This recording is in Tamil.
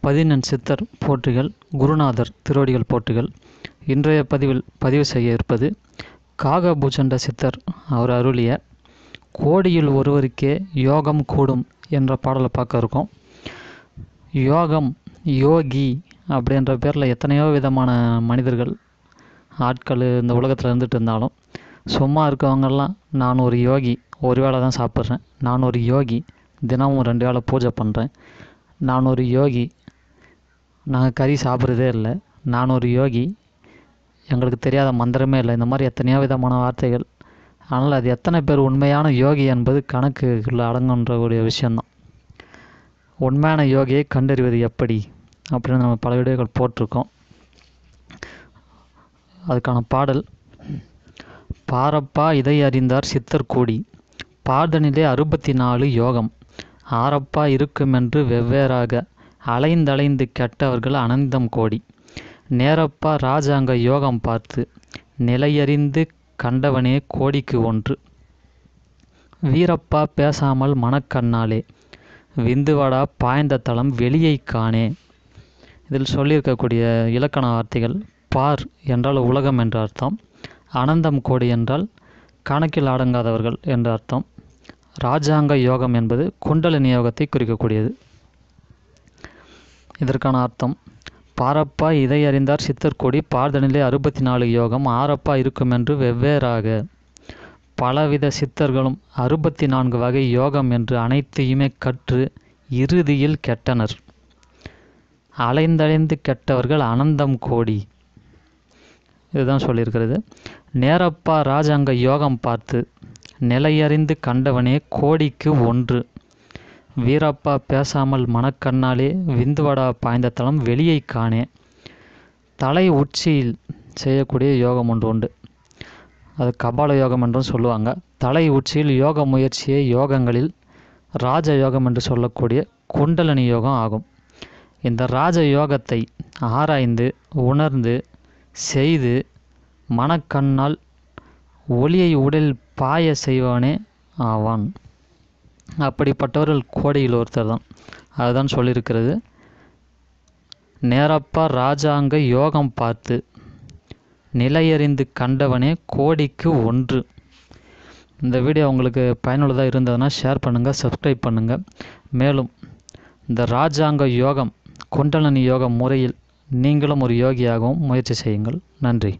பதினெண் சித்தர் போற்றிகள், குருநாதர் திருவடிகள் போற்றிகள். இன்றைய பதிவில் பதிவு செய்ய இருப்பது காகபூசண்ட சித்தர் அவர் அருளிய கோடியில் ஒருவருக்கே யோகம் கூடும் என்ற பாடலை பார்க்க இருக்கோம். யோகம், யோகி அப்படின்ற பேரில் எத்தனையோ விதமான மனிதர்கள் ஆட்கள் இந்த உலகத்தில் இருந்துட்டு இருந்தாலும், சும்மா இருக்கவங்கெல்லாம் நான் ஒரு யோகி, ஒரு வேளை தான் சாப்பிட்றேன், நான் ஒரு யோகி, தினமும் 2 வேளை பூஜை பண்ணுறேன், நான் ஒரு யோகி, நாங்கள் கறி சாப்பிட்றதே இல்லை, நான் ஒரு யோகி, எங்களுக்கு தெரியாத மந்திரமே இல்லை, இந்த மாதிரி எத்தனையோ விதமான வார்த்தைகள். அதனால் அது எத்தனை பேர் உண்மையான யோகி என்பது கணக்குள்ள அடங்குன்ற விஷயந்தான். உண்மையான யோகியை கண்டறிவது எப்படி அப்படின்னு நம்ம பல வீடியோக்கள் போட்டிருக்கோம். அதுக்கான பாடல்: பாரப்பா இதை அறிந்தார் சித்தர் கூடி, பார்தனிலே 64 யோகம், ஆரப்பா இருக்குமென்று வெவ்வேறாக அலைந்தலைந்து கெட்டவர்கள் அனந்தம் கோடி, நேரப்பா ராஜாங்க யோகம் பார்த்து நிலையறிந்து கண்டவனே கோடிக்கு ஒன்று, வீரப்பா பேசாமல் மனக்கண்ணாலே விந்துவடா பாய்ந்த தளம் வெளியை காணே. இதில் சொல்லியிருக்கக்கூடிய இலக்கண வார்த்தைகள்: பார் என்றால் உலகம் என்ற அர்த்தம், அனந்தம் கோடி என்றால் கணக்கில் அடங்காதவர்கள் என்ற அர்த்தம், ராஜாங்க யோகம் என்பது குண்டலினி யோகத்தை குறிக்கக்கூடியது. இதற்கான அர்த்தம்: பாரப்பா இதை அறிந்தார் சித்தர் கொடி, பார்தனிலே 64 யோகம், ஆரப்பா இருக்குமென்று வெவ்வேறாக. பலவித சித்தர்களும் 64 வகை யோகம் என்று அனைத்தையுமே கற்று இறுதியில் கெட்டனர். அலைந்தலைந்து கெட்டவர்கள் அனந்தம் கோடி. இதுதான் சொல்லியிருக்கிறது. நேரப்பா ராஜாங்க யோகம் பார்த்து நிலையறிந்து கண்டவனே கோடிக்கு ஒன்று, வீரப்பா பேசாமல் மனக்கண்ணாலே விந்துவடா பாய்ந்த தளம் வெளியை காணே. தலை உச்சியில் செய்யக்கூடிய யோகம் ஒன்று உண்டு, அது கபால யோகம் என்றும் சொல்லுவாங்க. தலை உச்சியில் யோக முயற்சியே யோகங்களில் ராஜ யோகம் என்று சொல்லக்கூடிய குண்டலினி யோகம் ஆகும். இந்த ராஜ யோகத்தை ஆராய்ந்து உணர்ந்து செய்து மனக்கண்ணால் ஒளியை உடலில் பாய செய்வனே ஆவான். அப்படிப்பட்டவர்கள் கோடியில் ஒருத்தர் தான். அதுதான் சொல்லியிருக்கிறது. நேரப்பா ராஜாங்க யோகம் பார்த்து நிலையறிந்து கண்டவனே கோடிக்கு ஒன்று. இந்த வீடியோ உங்களுக்கு பயனுள்ளதாக இருந்ததுன்னா ஷேர் பண்ணுங்கள், சப்ஸ்கிரைப் பண்ணுங்கள். மேலும் இந்த ராஜாங்க யோகம், குண்டலினி யோகம் முறையில் நீங்களும் ஒரு யோகியாகவும் முயற்சி செய்யுங்கள். நன்றி.